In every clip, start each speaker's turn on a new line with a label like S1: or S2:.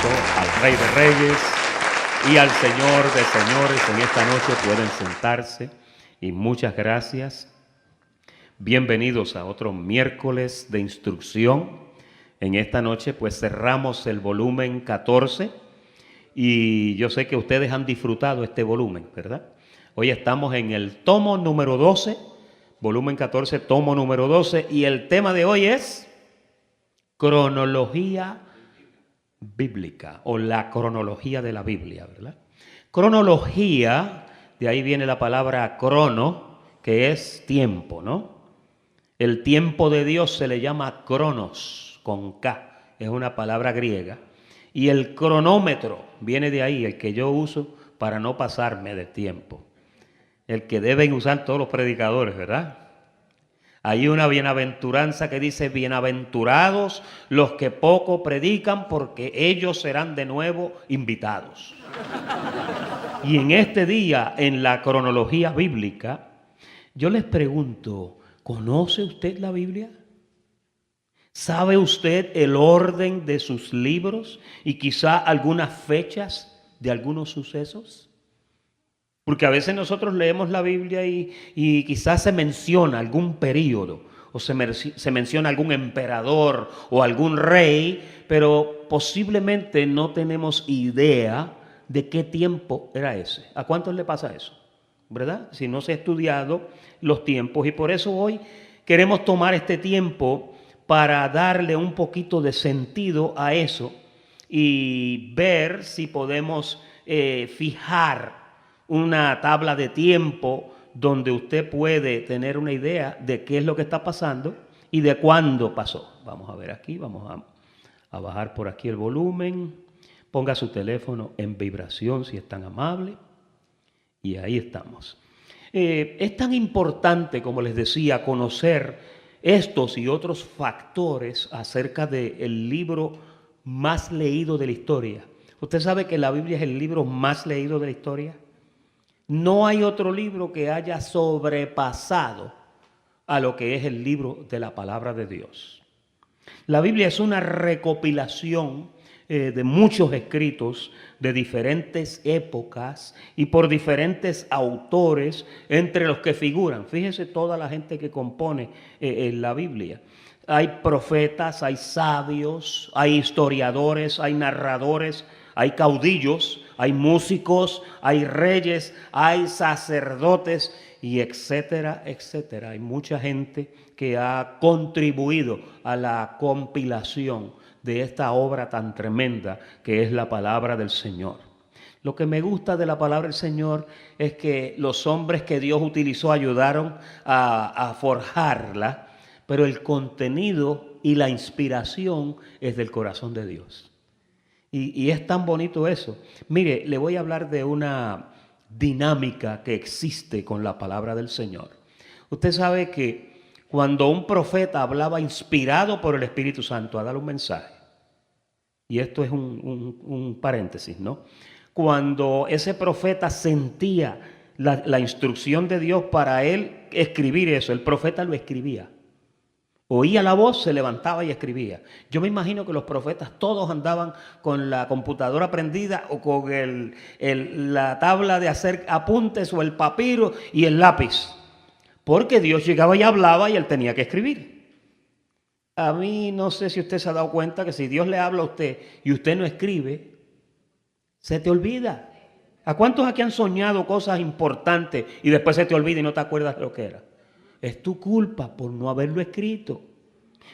S1: aplauso al Rey de Reyes y al Señor de Señores. En esta noche pueden sentarse y muchas gracias. Bienvenidos a otro miércoles de instrucción. En esta noche pues cerramos el volumen 14 y yo sé que ustedes han disfrutado este volumen, ¿verdad? Hoy estamos en el tomo número 12, volumen 14, tomo número 12, y el tema de hoy es cronología bíblica o la cronología de la Biblia, ¿verdad? Cronología, de ahí viene la palabra crono, que es tiempo, ¿no? El tiempo de Dios se le llama cronos, con K, es una palabra griega. Y el cronómetro viene de ahí, el que yo uso para no pasarme de tiempo. El que deben usar todos los predicadores, ¿verdad? Hay una bienaventuranza que dice: bienaventurados los que poco predican, porque ellos serán de nuevo invitados. Y en este día, en la cronología bíblica, yo les pregunto, ¿conoce usted la Biblia? ¿Sabe usted el orden de sus libros y quizá algunas fechas de algunos sucesos? Porque a veces nosotros leemos la Biblia y quizás se menciona algún período o se menciona algún emperador o algún rey, pero posiblemente no tenemos idea de qué tiempo era ese. ¿A cuántos le pasa eso? ¿Verdad? Si no se ha estudiado los tiempos, y por eso hoy queremos tomar este tiempo para darle un poquito de sentido a eso y ver si podemos fijar una tabla de tiempo donde usted puede tener una idea de qué es lo que está pasando y de cuándo pasó. Vamos a ver aquí, vamos a bajar por aquí el volumen. Ponga su teléfono en vibración si es tan amable. Y ahí estamos. Es tan importante, como les decía, conocer estos y otros factores acerca del libro más leído de la historia. ¿Usted sabe que la Biblia es el libro más leído de la historia? No hay otro libro que haya sobrepasado a lo que es el libro de la palabra de Dios. La Biblia es una recopilación de muchos escritos de diferentes épocas y por diferentes autores, entre los que figuran, fíjese toda la gente que compone la Biblia. Hay profetas, hay sabios, hay historiadores, hay narradores, hay caudillos, hay músicos, hay reyes, hay sacerdotes y etcétera, etcétera. Hay mucha gente que ha contribuido a la compilación de esta obra tan tremenda que es la palabra del Señor. Lo que me gusta de la palabra del Señor es que los hombres que Dios utilizó ayudaron a forjarla, pero el contenido y la inspiración es del corazón de Dios. Y es tan bonito eso. Mire, le voy a hablar de una dinámica que existe con la palabra del Señor. Usted sabe que cuando un profeta hablaba inspirado por el Espíritu Santo a dar un mensaje, y esto es un paréntesis, ¿no? Cuando ese profeta sentía la instrucción de Dios para él escribir eso, el profeta lo escribía. Oía la voz, se levantaba y escribía. Yo me imagino que los profetas todos andaban con la computadora prendida o con la tabla de hacer apuntes o el papiro y el lápiz. Porque Dios llegaba y hablaba y él tenía que escribir. A mí no sé si usted se ha dado cuenta que si Dios le habla a usted y usted no escribe, se te olvida. ¿A cuántos aquí han soñado cosas importantes y después se te olvida y no te acuerdas de lo que era? Es tu culpa por no haberlo escrito.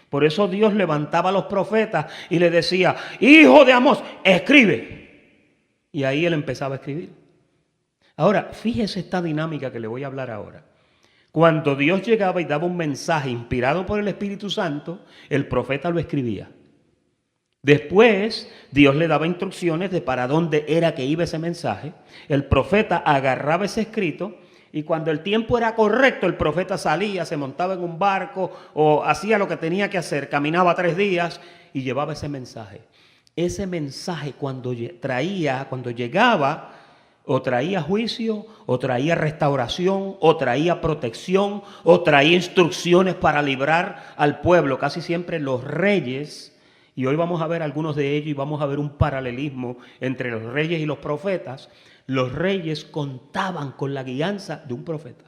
S1: Por eso Dios levantaba a los profetas y le decía: hijo de Amós, escribe. Y ahí él empezaba a escribir. Ahora, fíjese esta dinámica que le voy a hablar ahora. Cuando Dios llegaba y daba un mensaje inspirado por el Espíritu Santo, el profeta lo escribía. Después, Dios le daba instrucciones de para dónde era que iba ese mensaje. El profeta agarraba ese escrito y cuando el tiempo era correcto, el profeta salía, se montaba en un barco o hacía lo que tenía que hacer, caminaba 3 días y llevaba ese mensaje. Ese mensaje cuando llegaba, o traía juicio, o traía restauración, o traía protección, o traía instrucciones para librar al pueblo. Casi siempre los reyes y hoy vamos a ver algunos de ellos y vamos a ver un paralelismo entre los reyes y los profetas. Los reyes contaban con la guianza de un profeta.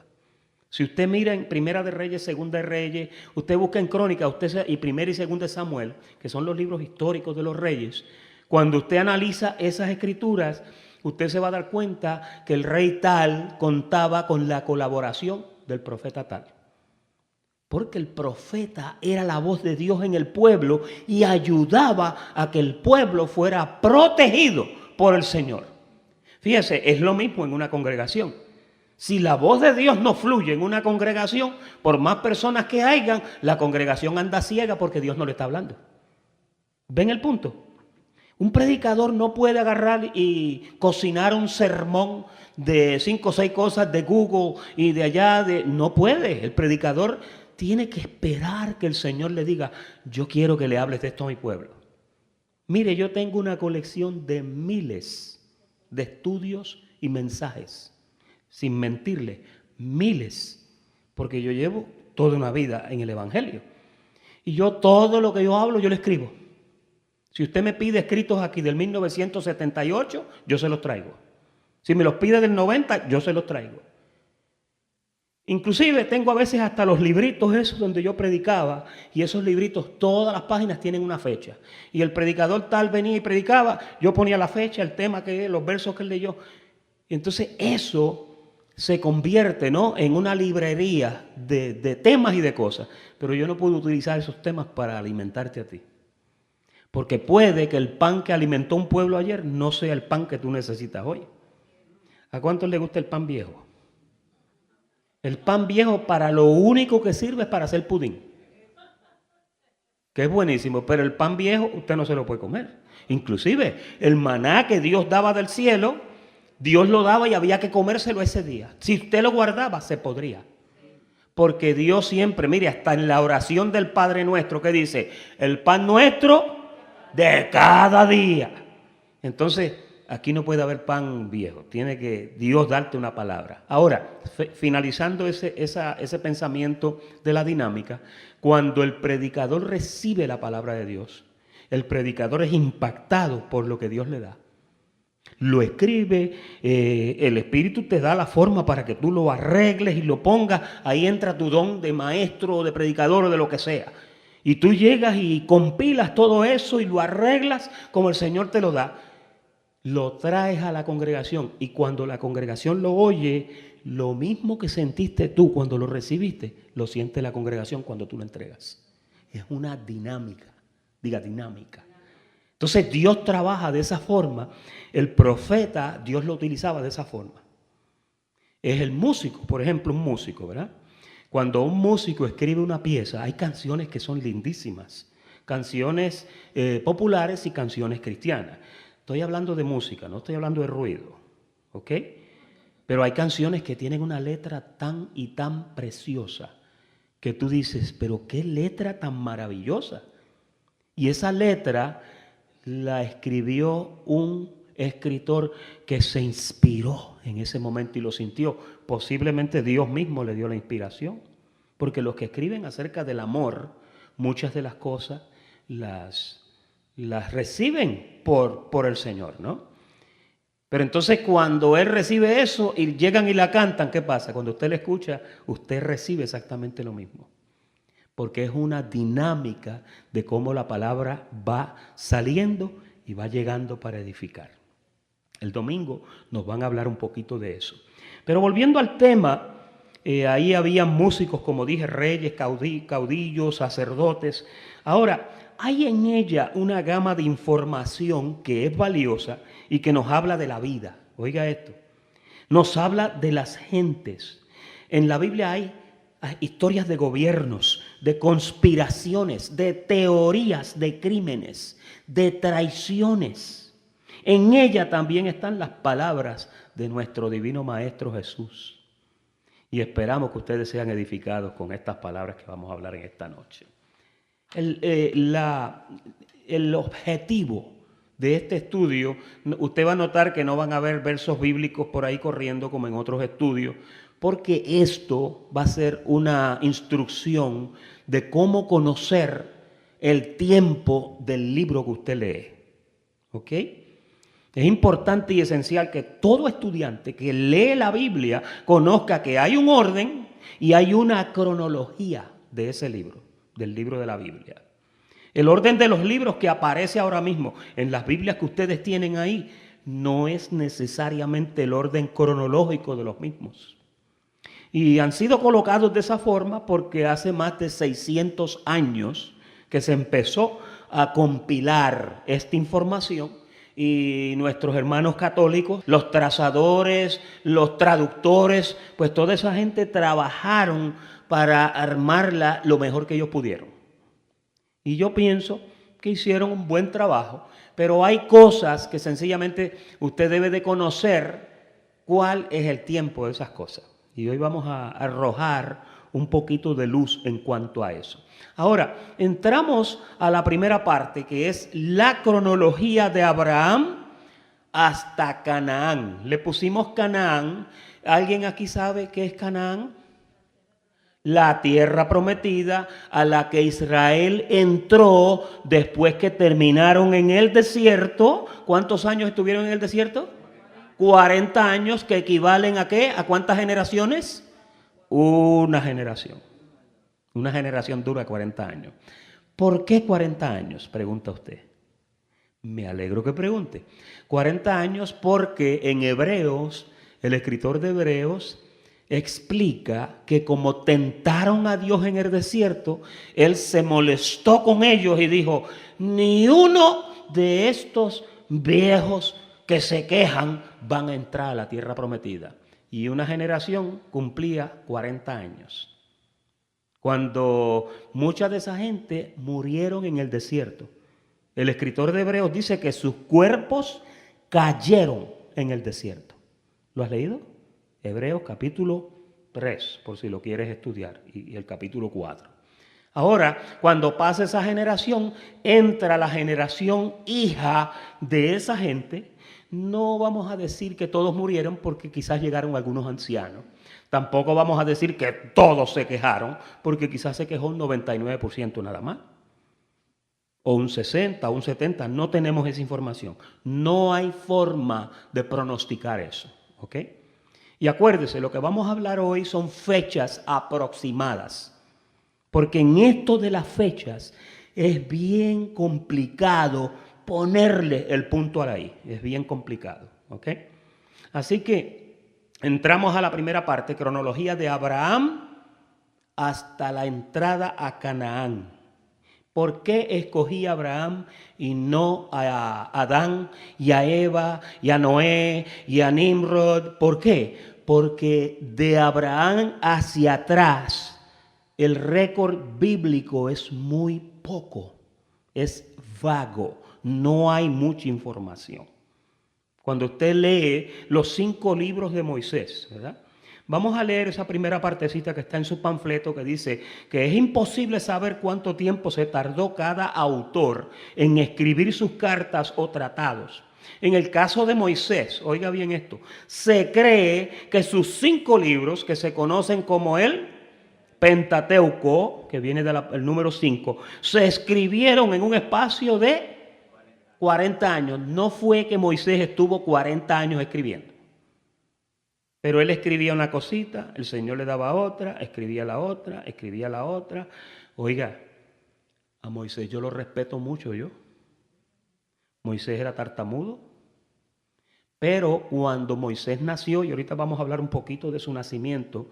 S1: Si usted mira en Primera de Reyes, Segunda de Reyes, usted busca en Crónicas, y Primera y Segunda de Samuel, que son los libros históricos de los reyes, cuando usted analiza esas escrituras, usted se va a dar cuenta que el rey tal contaba con la colaboración del profeta tal. Porque el profeta era la voz de Dios en el pueblo y ayudaba a que el pueblo fuera protegido por el Señor. Fíjese, es lo mismo en una congregación. Si la voz de Dios no fluye en una congregación, por más personas que hayan, la congregación anda ciega porque Dios no le está hablando. ¿Ven el punto? Un predicador no puede agarrar y cocinar un sermón de 5 o 6 cosas de Google y de allá. No puede. El predicador tiene que esperar que el Señor le diga, yo quiero que le hables de esto a mi pueblo. Mire, yo tengo una colección de miles de estudios y mensajes. Sin mentirle, miles. Porque yo llevo toda una vida en el Evangelio. Y yo todo lo que yo hablo, yo lo escribo. Si usted me pide escritos aquí del 1978, yo se los traigo. Si me los pide del 90, yo se los traigo. Inclusive tengo a veces hasta los libritos esos donde yo predicaba, y esos libritos, todas las páginas tienen una fecha. Y el predicador tal venía y predicaba, yo ponía la fecha, el tema que los versos que él leyó. Y entonces eso se convierte, ¿no?, en una librería de temas y de cosas. Pero yo no puedo utilizar esos temas para alimentarte a ti. Porque puede que el pan que alimentó un pueblo ayer no sea el pan que tú necesitas hoy. ¿A cuántos le gusta el pan viejo? El pan viejo para lo único que sirve es para hacer pudín. Que es buenísimo, pero el pan viejo usted no se lo puede comer. Inclusive el maná que Dios daba del cielo, Dios lo daba y había que comérselo ese día. Si usted lo guardaba, se podría. Porque Dios siempre, mire, hasta en la oración del Padre Nuestro que dice, el pan nuestro de cada día. Entonces, aquí no puede haber pan viejo. Tiene que Dios darte una palabra. Ahora, finalizando ese pensamiento de la dinámica, cuando el predicador recibe la palabra de Dios, el predicador es impactado por lo que Dios le da. Lo escribe, el Espíritu te da la forma para que tú lo arregles y lo pongas. Ahí entra tu don de maestro o de predicador o de lo que sea. Y tú llegas y compilas todo eso y lo arreglas como el Señor te lo da. Lo traes a la congregación y cuando la congregación lo oye, lo mismo que sentiste tú cuando lo recibiste, lo siente la congregación cuando tú lo entregas. Es una dinámica, diga dinámica. Entonces Dios trabaja de esa forma. El profeta, Dios lo utilizaba de esa forma. Es el músico, por ejemplo, un músico, ¿verdad? Cuando un músico escribe una pieza, hay canciones que son lindísimas, canciones populares y canciones cristianas. Estoy hablando de música, no estoy hablando de ruido, ¿ok? Pero hay canciones que tienen una letra tan y tan preciosa que tú dices, pero qué letra tan maravillosa. Y esa letra la escribió un escritor que se inspiró en ese momento y lo sintió. Posiblemente Dios mismo le dio la inspiración, porque los que escriben acerca del amor, muchas de las cosas las reciben por el Señor, ¿no? Pero entonces cuando Él recibe eso y llegan y la cantan, ¿qué pasa? Cuando usted la escucha, usted recibe exactamente lo mismo. Porque es una dinámica de cómo la palabra va saliendo y va llegando para edificar. El domingo nos van a hablar un poquito de eso. Pero volviendo al tema, ahí había músicos, como dije, reyes, caudillos, sacerdotes. Ahora, hay en ella una gama de información que es valiosa y que nos habla de la vida. Oiga esto, nos habla de las gentes. En la Biblia hay historias de gobiernos, de conspiraciones, de teorías de crímenes, de traiciones. En ella también están las palabras de nuestro divino Maestro Jesús. Y esperamos que ustedes sean edificados con estas palabras que vamos a hablar en esta noche. El objetivo de este estudio, usted va a notar que no van a haber versos bíblicos por ahí corriendo como en otros estudios, porque esto va a ser una instrucción de cómo conocer el tiempo del libro que usted lee. ¿Ok? Es importante y esencial que todo estudiante que lee la Biblia conozca que hay un orden y hay una cronología de ese libro, del libro de la Biblia. El orden de los libros que aparece ahora mismo en las Biblias que ustedes tienen ahí no es necesariamente el orden cronológico de los mismos. Y han sido colocados de esa forma porque hace más de 600 años que se empezó a compilar esta información y nuestros hermanos católicos, los trazadores, los traductores, pues toda esa gente trabajaron para armarla lo mejor que ellos pudieron. Y yo pienso que hicieron un buen trabajo, pero hay cosas que sencillamente usted debe de conocer cuál es el tiempo de esas cosas. Y hoy vamos a arrojar un poquito de luz en cuanto a eso. Ahora, entramos a la primera parte, que es la cronología de Abraham hasta Canaán. Le pusimos Canaán. ¿Alguien aquí sabe qué es Canaán? La tierra prometida a la que Israel entró después que terminaron en el desierto. ¿Cuántos años estuvieron en el desierto? 40 años, que equivalen ¿a qué? ¿A cuántas generaciones? Una generación. Una generación dura 40 años. ¿Por qué 40 años? Pregunta usted. Me alegro que pregunte. 40 años porque en Hebreos, el escritor de Hebreos explica que como tentaron a Dios en el desierto, Él se molestó con ellos y dijo, ni uno de estos viejos que se quejan van a entrar a la tierra prometida. Y una generación cumplía 40 años. Cuando mucha de esa gente murieron en el desierto. El escritor de Hebreos dice que sus cuerpos cayeron en el desierto. ¿Lo has leído? Hebreos capítulo 3, por si lo quieres estudiar, y el capítulo 4. Ahora, cuando pasa esa generación, entra la generación hija de esa gente. No vamos a decir que todos murieron porque quizás llegaron algunos ancianos. Tampoco vamos a decir que todos se quejaron porque quizás se quejó un 99% nada más. O un 60, o un 70, no tenemos esa información. No hay forma de pronosticar eso, ¿ok? Y acuérdese, lo que vamos a hablar hoy son fechas aproximadas. Porque en esto de las fechas es bien complicado ponerle el punto a la I. Es bien complicado, ¿ok? Así que entramos a la primera parte, cronología de Abraham hasta la entrada a Canaán. ¿Por qué escogí a Abraham y no a Adán y a Eva y a Noé y a Nimrod? ¿Por qué? Porque de Abraham hacia atrás el récord bíblico es muy poco, es vago, no hay mucha información. Cuando usted lee los 5 libros de Moisés, ¿verdad? Vamos a leer esa primera partecita que está en su panfleto que dice que es imposible saber cuánto tiempo se tardó cada autor en escribir sus cartas o tratados. En el caso de Moisés, oiga bien esto, se cree que sus 5 libros, que se conocen como el Pentateuco, que viene del número 5, se escribieron en un espacio de 40 años. No fue que Moisés estuvo 40 años escribiendo. Pero él escribía una cosita, el Señor le daba otra, escribía la otra, escribía la otra. Oiga, a Moisés yo lo respeto mucho yo. Moisés era tartamudo. Pero cuando Moisés nació, y ahorita vamos a hablar un poquito de su nacimiento,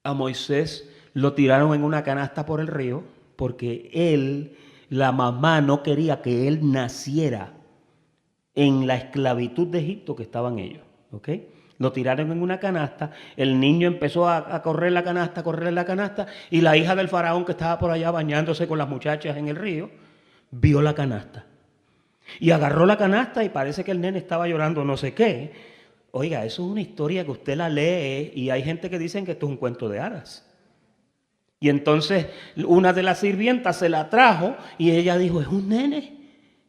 S1: a Moisés lo tiraron en una canasta por el río porque la mamá no quería que él naciera en la esclavitud de Egipto que estaban ellos, ¿ok? Lo tiraron en una canasta, el niño empezó a correr la canasta, y la hija del faraón que estaba por allá bañándose con las muchachas en el río, vio la canasta. Y agarró la canasta y parece que el nene estaba llorando no sé qué. Oiga, eso es una historia que usted la lee y hay gente que dicen que esto es un cuento de hadas. Y entonces una de las sirvientas se la trajo y ella dijo, es un nene.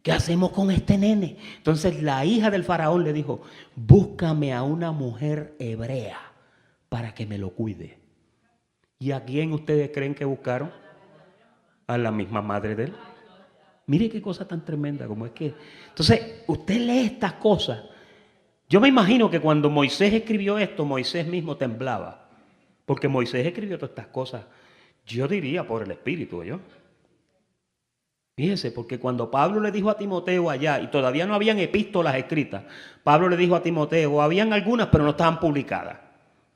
S1: ¿Qué hacemos con este nene? Entonces la hija del faraón le dijo, búscame a una mujer hebrea para que me lo cuide. ¿Y a quién ustedes creen que buscaron? A la misma madre de él. Mire qué cosa tan tremenda como es que... Entonces, usted lee estas cosas. Yo me imagino que cuando Moisés escribió esto, Moisés mismo temblaba. Porque Moisés escribió todas estas cosas, yo diría por el Espíritu, ¿yo? Fíjese, porque cuando Pablo le dijo a Timoteo allá, y todavía no habían epístolas escritas, Pablo le dijo a Timoteo, habían algunas pero no estaban publicadas.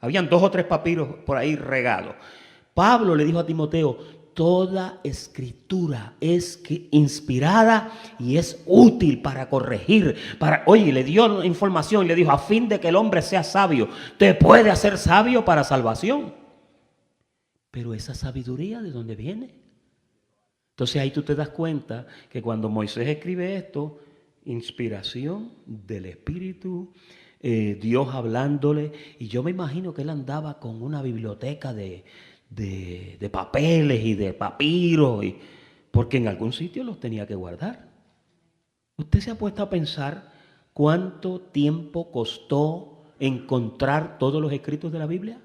S1: Habían 2 o 3 papiros por ahí regados. Pablo le dijo a Timoteo, toda escritura es inspirada y es útil para corregir, oye, le dio información y le dijo, a fin de que el hombre sea sabio, te puede hacer sabio para salvación. Pero esa sabiduría, ¿de dónde viene? Entonces ahí tú te das cuenta que cuando Moisés escribe esto, inspiración del Espíritu, Dios hablándole, y yo me imagino que él andaba con una biblioteca de papeles y de papiros, porque en algún sitio los tenía que guardar. ¿Usted se ha puesto a pensar cuánto tiempo costó encontrar todos los escritos de la Biblia?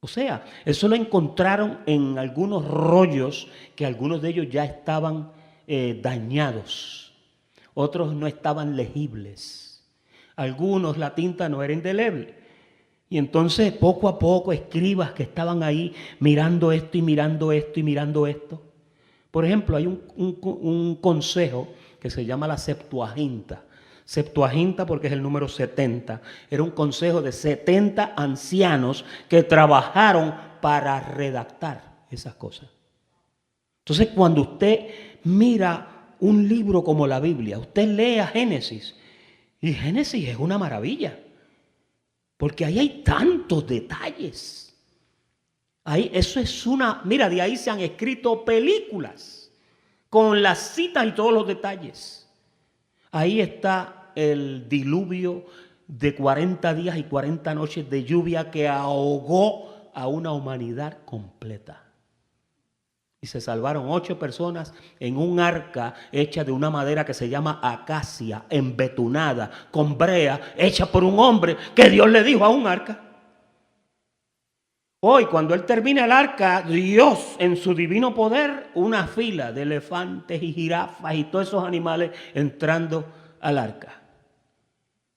S1: O sea, eso lo encontraron en algunos rollos que algunos de ellos ya estaban dañados. Otros no estaban legibles. Algunos la tinta no era indeleble. Y entonces poco a poco escribas que estaban ahí mirando esto y mirando esto y mirando esto. Por ejemplo, hay un consejo que se llama la Septuaginta. Septuaginta porque es el número 70. Era un consejo de 70 ancianos que trabajaron para redactar esas cosas. Entonces, cuando usted mira un libro como la Biblia, usted lee a Génesis, y Génesis es una maravilla, porque ahí hay tantos detalles. Eso es mira, de ahí se han escrito películas con las citas y todos los detalles. Ahí está el diluvio de 40 días y 40 noches de lluvia que ahogó a una humanidad completa. Y se salvaron 8 personas en un arca hecha de una madera que se llama acacia, embetunada, con brea, hecha por un hombre que Dios le dijo a un arca. Hoy, cuando él termina el arca, Dios en su divino poder, una fila de elefantes y jirafas y todos esos animales entrando al arca.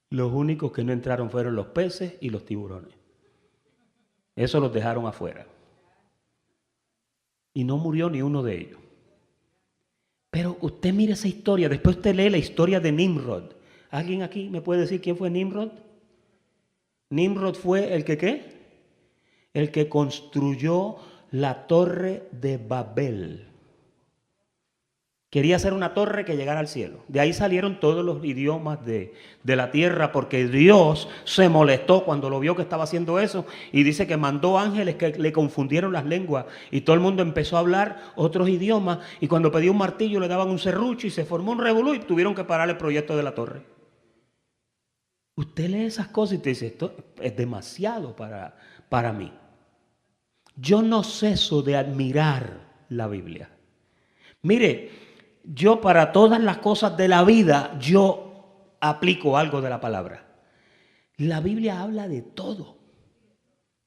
S1: Los únicos que no entraron fueron los peces y los tiburones. Eso los dejaron afuera. Y no murió ni uno de ellos. Pero usted mire esa historia, después usted lee la historia de Nimrod. ¿Alguien aquí me puede decir quién fue Nimrod? Nimrod fue el que ¿qué? El que construyó la torre de Babel. Quería hacer una torre que llegara al cielo. De ahí salieron todos los idiomas de la tierra, porque Dios se molestó cuando lo vio que estaba haciendo eso, y dice que mandó ángeles que le confundieron las lenguas, y todo el mundo empezó a hablar otros idiomas, y cuando pedía un martillo le daban un serrucho, y se formó un revolú, y tuvieron que parar el proyecto de la torre. Usted lee esas cosas y te dice, esto es demasiado para mí. Yo no ceso de admirar la Biblia. Mire, yo para todas las cosas de la vida, yo aplico algo de la palabra. La Biblia habla de todo,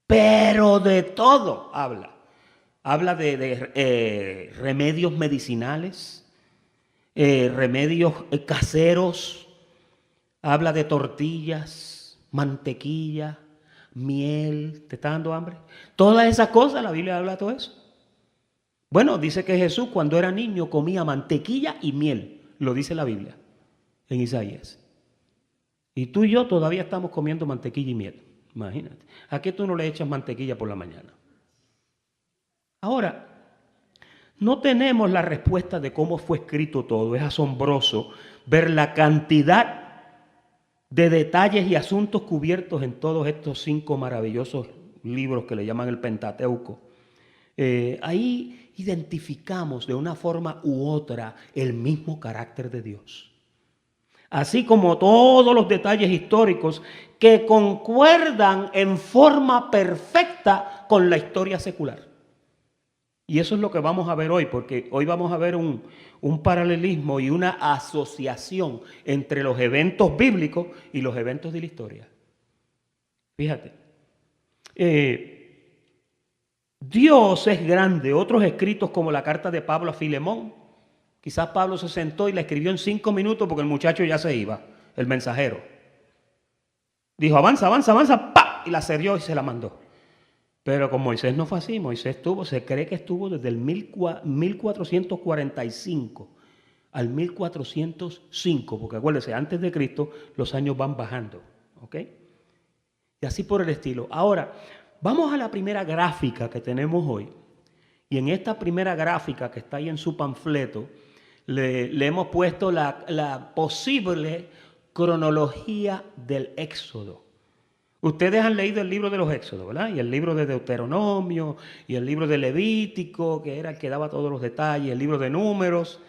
S1: pero de todo habla. Habla de remedios medicinales, remedios caseros, habla de tortillas, mantequilla, miel. ¿Te está dando hambre? Todas esas cosas, la Biblia habla de todo eso. Bueno, dice que Jesús cuando era niño comía mantequilla y miel. Lo dice la Biblia en Isaías. Y tú y yo todavía estamos comiendo mantequilla y miel. Imagínate. ¿A qué tú no le echas mantequilla por la mañana? Ahora, no tenemos la respuesta de cómo fue escrito todo. Es asombroso ver la cantidad de detalles y asuntos cubiertos en todos estos 5 maravillosos libros que le llaman el Pentateuco. Ahí identificamos de una forma u otra el mismo carácter de Dios. Así como todos los detalles históricos que concuerdan en forma perfecta con la historia secular. Y eso es lo que vamos a ver hoy, porque hoy vamos a ver un paralelismo y una asociación entre los eventos bíblicos y los eventos de la historia. Fíjate. Dios es grande. Otros escritos como la carta de Pablo a Filemón, quizás Pablo se sentó y la escribió en 5 minutos porque el muchacho ya se iba, el mensajero. Dijo, avanza, avanza, avanza, ¡pa! Y la cerró y se la mandó. Pero con Moisés no fue así. Moisés se cree que estuvo desde el 1445 al 1405, porque acuérdense, antes de Cristo los años van bajando, ¿ok? Y así por el estilo. Ahora, vamos a la primera gráfica que tenemos hoy. Y en esta primera gráfica que está ahí en su panfleto, le hemos puesto la posible cronología del Éxodo. Ustedes han leído el libro de los Éxodos, ¿verdad? Y el libro de Deuteronomio, y el libro de Levítico, que era el que daba todos los detalles, el libro de Números.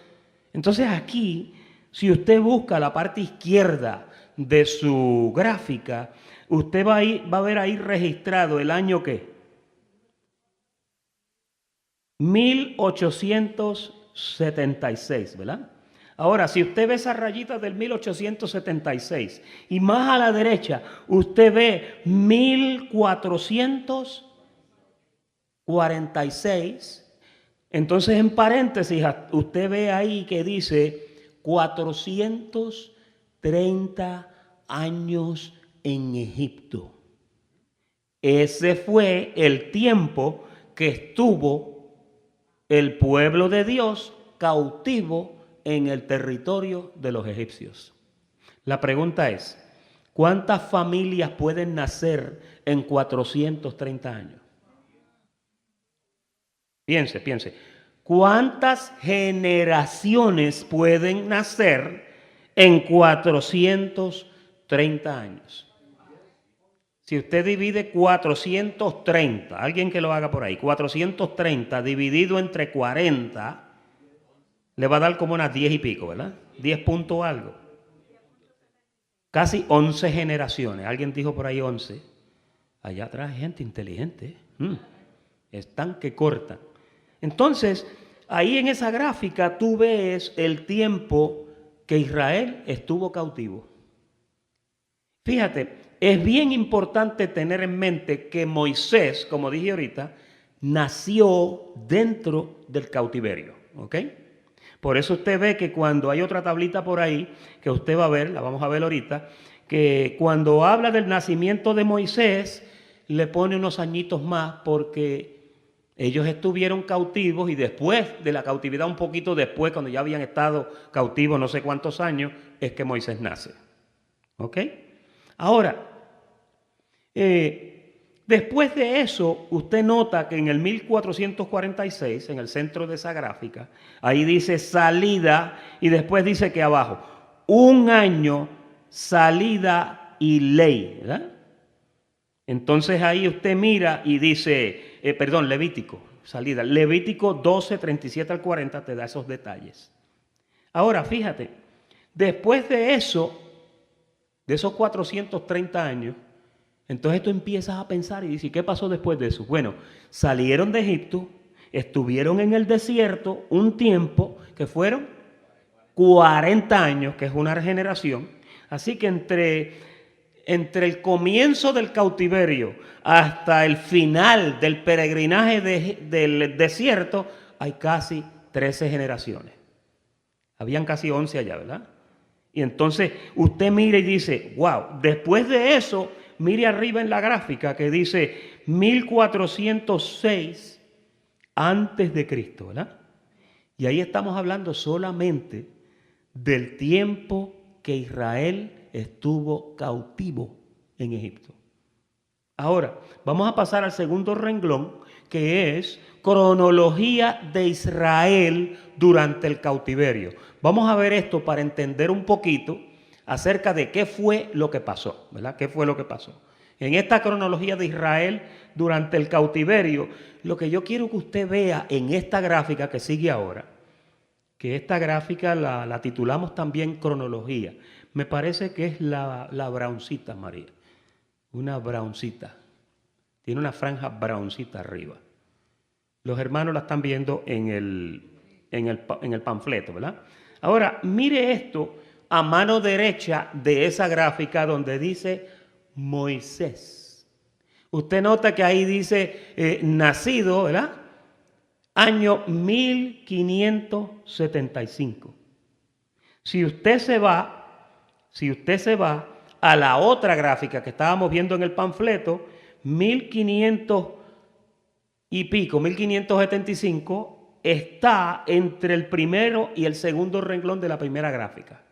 S1: Entonces aquí, si usted busca la parte izquierda de su gráfica, usted va a ver ahí registrado el año ¿qué? 1876, ¿verdad? Ahora, si usted ve esa rayita del 1876 y más a la derecha usted ve 1446, entonces en paréntesis usted ve ahí que dice 430 años en Egipto. Ese fue el tiempo que estuvo el pueblo de Dios cautivo en el territorio de los egipcios. La pregunta es, ¿cuántas familias pueden nacer en 430 años? Piense. ¿Cuántas generaciones pueden nacer en 430 años? Si usted divide 430, alguien que lo haga por ahí, 430 dividido entre 40, le va a dar como unas 10 y pico, ¿verdad? 10 punto algo. Casi 11 generaciones. Alguien dijo por ahí 11. Allá atrás hay gente inteligente. Están que cortan. Entonces, ahí en esa gráfica tú ves el tiempo que Israel estuvo cautivo. Fíjate, es bien importante tener en mente que Moisés, como dije ahorita, nació dentro del cautiverio, ¿ok? Por eso usted ve que cuando hay otra tablita por ahí, que usted va a ver, la vamos a ver ahorita, que cuando habla del nacimiento de Moisés, le pone unos añitos más porque ellos estuvieron cautivos y después de la cautividad, un poquito después, cuando ya habían estado cautivos no sé cuántos años, es que Moisés nace. ¿Ok? Ahora, después de eso, usted nota que en el 1446, en el centro de esa gráfica, ahí dice salida y después dice que abajo, un año, salida y ley, ¿verdad? Entonces ahí usted mira y dice, Levítico, salida. Levítico 12, 37 al 40 te da esos detalles. Ahora, fíjate, después de eso, de esos 430 años, entonces tú empiezas a pensar y dices, ¿qué pasó después de eso? Bueno, salieron de Egipto, estuvieron en el desierto un tiempo que fueron 40 años, que es una generación. Así que entre el comienzo del cautiverio hasta el final del peregrinaje del desierto, hay casi 13 generaciones. Habían casi 11 allá, ¿verdad? Y entonces usted mira y dice, wow, después de eso, mire arriba en la gráfica que dice 1406 antes de Cristo, ¿verdad? Y ahí estamos hablando solamente del tiempo que Israel estuvo cautivo en Egipto. Ahora, vamos a pasar al segundo renglón, que es cronología de Israel durante el cautiverio. Vamos a ver esto para entender un poquito acerca de qué fue lo que pasó, ¿verdad? ¿Qué fue lo que pasó? En esta cronología de Israel durante el cautiverio, lo que yo quiero que usted vea en esta gráfica que sigue ahora, que esta gráfica la titulamos también cronología. Me parece que es la browncita, María. Una browncita. Tiene una franja browncita arriba. Los hermanos la están viendo en el panfleto, ¿verdad? Ahora, mire esto a mano derecha de esa gráfica donde dice Moisés. Usted nota que ahí dice nacido, ¿verdad? Año 1575. Si usted se va a la otra gráfica que estábamos viendo en el panfleto, 1500 y pico, 1575, está entre el primero y el segundo renglón de la primera gráfica.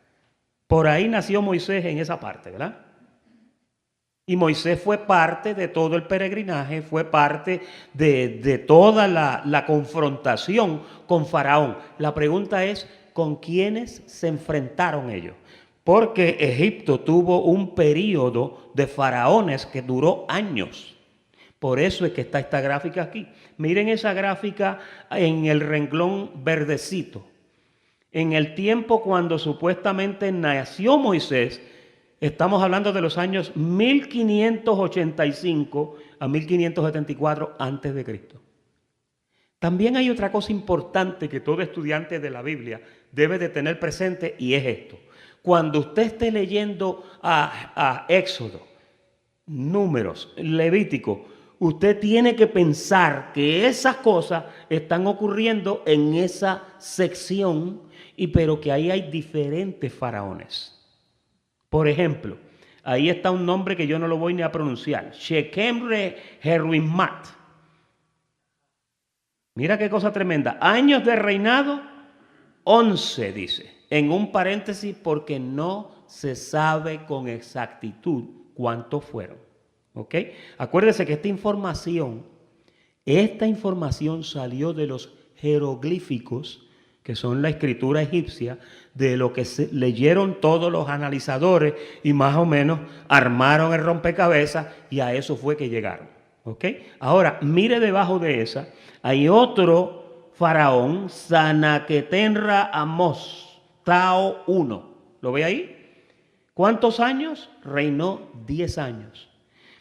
S1: Por ahí nació Moisés en esa parte, ¿verdad? Y Moisés fue parte de todo el peregrinaje, fue parte de toda la confrontación con Faraón. La pregunta es, ¿con quiénes se enfrentaron ellos? Porque Egipto tuvo un periodo de faraones que duró años. Por eso es que está esta gráfica aquí. Miren esa gráfica en el renglón verdecito. En el tiempo cuando supuestamente nació Moisés, estamos hablando de los años 1585 a 1574 antes de Cristo. También hay otra cosa importante que todo estudiante de la Biblia debe de tener presente, y es esto. Cuando usted esté leyendo a Éxodo, Números, Levítico, usted tiene que pensar que esas cosas están ocurriendo en esa sección, pero que ahí hay diferentes faraones. Por ejemplo, ahí está un nombre que yo no lo voy ni a pronunciar. Shekemre Heruimat. Mira qué cosa tremenda. Años de reinado, 11 dice. En un paréntesis, porque no se sabe con exactitud cuántos fueron. ¿Ok? Acuérdese que esta información salió de los jeroglíficos, que son la escritura egipcia, de lo que leyeron todos los analizadores y más o menos armaron el rompecabezas, y a eso fue que llegaron. ¿Ok? Ahora, mire debajo de esa, hay otro faraón, Sanaquetenra Amos, Tao I. ¿Lo ve ahí? ¿Cuántos años? Reinó 10 años.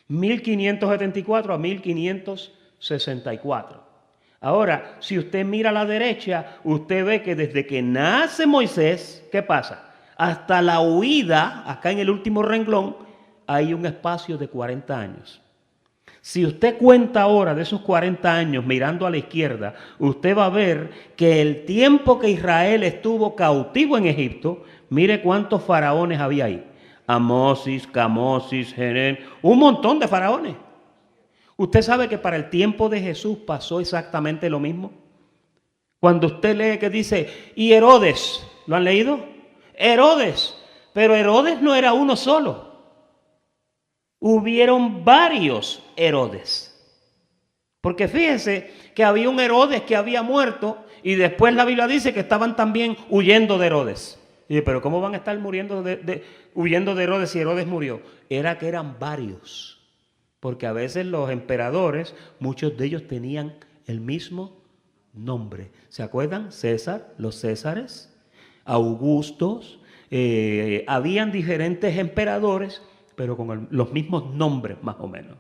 S1: 1574 a 1564. Ahora, si usted mira a la derecha, usted ve que desde que nace Moisés, ¿qué pasa? Hasta la huida, acá en el último renglón, hay un espacio de 40 años. Si usted cuenta ahora de esos 40 años mirando a la izquierda, usted va a ver que el tiempo que Israel estuvo cautivo en Egipto, mire cuántos faraones había ahí. Amosis, Camosis, Jerem, un montón de faraones. Usted sabe que para el tiempo de Jesús pasó exactamente lo mismo. Cuando usted lee que dice, y Herodes, ¿lo han leído? Herodes, pero Herodes no era uno solo. Hubieron varios Herodes. Porque fíjese que había un Herodes que había muerto y después la Biblia dice que estaban también huyendo de Herodes. Y dice, pero ¿cómo van a estar huyendo de Herodes si Herodes murió? Era que eran varios. Porque a veces los emperadores, muchos de ellos tenían el mismo nombre. ¿Se acuerdan? César, los Césares, Augustos. Habían diferentes emperadores, pero con los mismos nombres más o menos.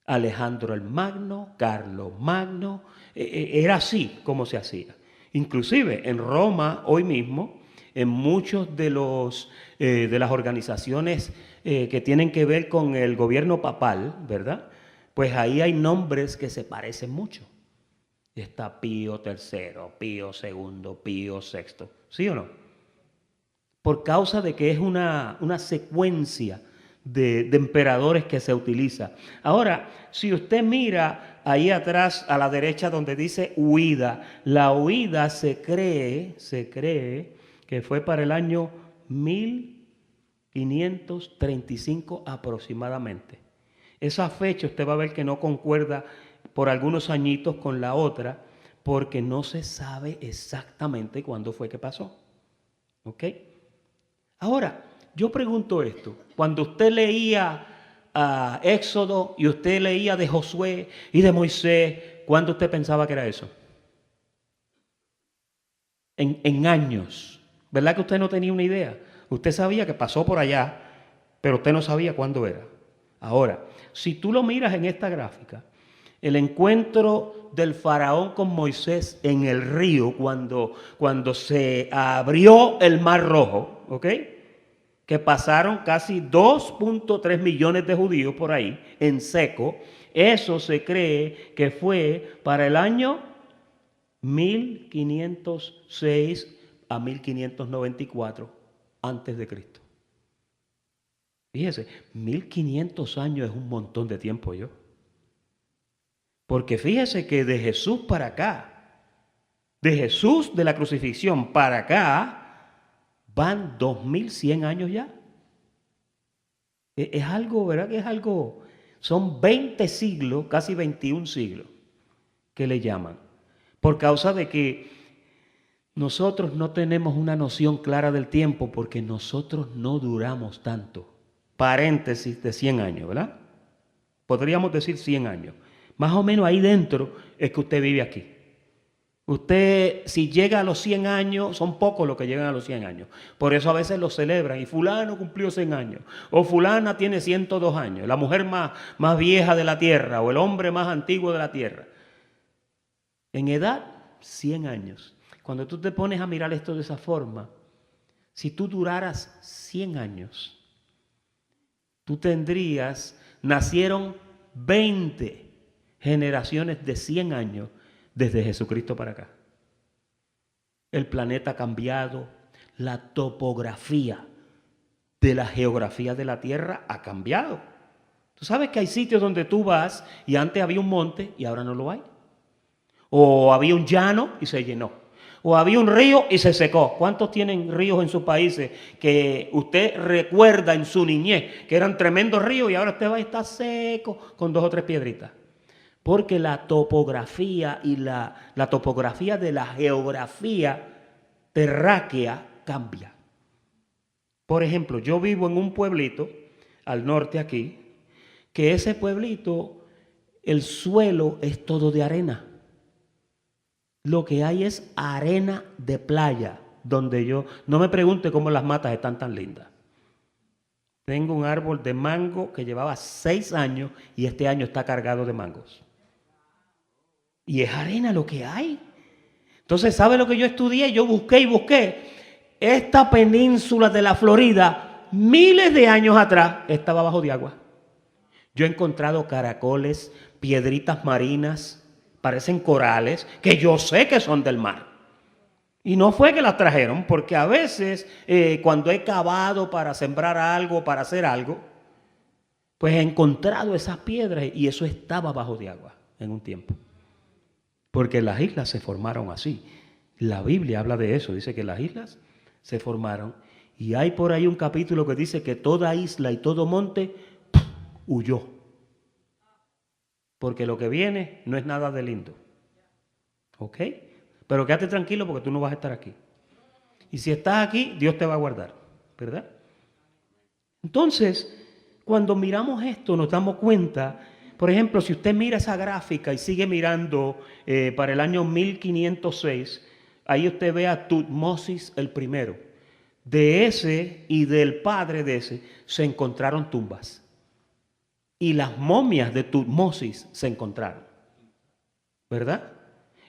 S1: Alejandro el Magno, Carlos Magno. Era así como se hacía. Inclusive en Roma, hoy mismo, en muchos de las organizaciones que tienen que ver con el gobierno papal, ¿verdad? Pues ahí hay nombres que se parecen mucho. Está Pío III, Pío II, Pío VI, ¿sí o no? Por causa de que es una secuencia de emperadores que se utiliza. Ahora, si usted mira ahí atrás a la derecha donde dice huida, la huida se cree que fue para el año 1535 aproximadamente. Esa fecha usted va a ver que no concuerda por algunos añitos con la otra, porque no se sabe exactamente cuándo fue que pasó. ¿Ok? Ahora, yo pregunto esto. Cuando usted leía a Éxodo y usted leía de Josué y de Moisés, ¿cuándo usted pensaba que era eso? En años. ¿Verdad que usted no tenía una idea? Usted sabía que pasó por allá, pero usted no sabía cuándo era. Ahora, si tú lo miras en esta gráfica, el encuentro del faraón con Moisés en el río, cuando se abrió el Mar Rojo, ¿ok? que pasaron casi 2.3 millones de judíos por ahí, en seco. Eso se cree que fue para el año 1506 a 1594 antes de Cristo. Fíjese, 1500 años es un montón de tiempo yo. Porque fíjese que de Jesús para acá, de Jesús de la crucifixión para acá, van 2100 años ya. Es algo, ¿verdad? Que es algo, son 20 siglos, casi 21 siglos, que le llaman. Por causa de que nosotros no tenemos una noción clara del tiempo porque nosotros no duramos tanto. Paréntesis de 100 años, ¿verdad? Podríamos decir 100 años. Más o menos ahí dentro es que usted vive aquí. Usted, si llega a los 100 años, son pocos los que llegan a los 100 años. Por eso a veces lo celebran. Y fulano cumplió 100 años. O fulana tiene 102 años. La mujer más vieja de la tierra. O el hombre más antiguo de la tierra. En edad, 100 años. Cuando tú te pones a mirar esto de esa forma, si tú duraras 100 años, tú nacieron 20 generaciones de 100 años desde Jesucristo para acá. El planeta ha cambiado, la topografía de la geografía de la Tierra ha cambiado. Tú sabes que hay sitios donde tú vas y antes había un monte y ahora no lo hay. O había un llano y se llenó. O había un río y se secó. ¿Cuántos tienen ríos en sus países que usted recuerda en su niñez que eran tremendos ríos y ahora usted va y está seco con 2 o 3 piedritas? Porque la topografía y la topografía de la geografía terráquea cambia. Por ejemplo, yo vivo en un pueblito al norte aquí, que ese pueblito, el suelo es todo de arena. Lo que hay es arena de playa, donde no me pregunte cómo las matas están tan lindas. Tengo un árbol de mango que llevaba 6 años y este año está cargado de mangos. Y es arena lo que hay. Entonces, ¿sabe lo que yo estudié? Yo busqué y busqué. Esta península de la Florida, miles de años atrás, estaba bajo de agua. Yo he encontrado caracoles, piedritas marinas, parecen corales, que yo sé que son del mar. Y no fue que las trajeron, porque a veces cuando he cavado para sembrar algo, para hacer algo, pues he encontrado esas piedras y eso estaba bajo de agua en un tiempo. Porque las islas se formaron así. La Biblia habla de eso, dice que las islas se formaron. Y hay por ahí un capítulo que dice que toda isla y todo monte huyó. Porque lo que viene no es nada de lindo. ¿Ok? Pero quédate tranquilo porque tú no vas a estar aquí. Y si estás aquí, Dios te va a guardar. ¿Verdad? Entonces, cuando miramos esto nos damos cuenta. Por ejemplo, si usted mira esa gráfica y sigue mirando para el año 1506, ahí usted ve a Tutmosis el primero. De ese y del padre de ese se encontraron tumbas. Y las momias de Tutmosis se encontraron. ¿Verdad?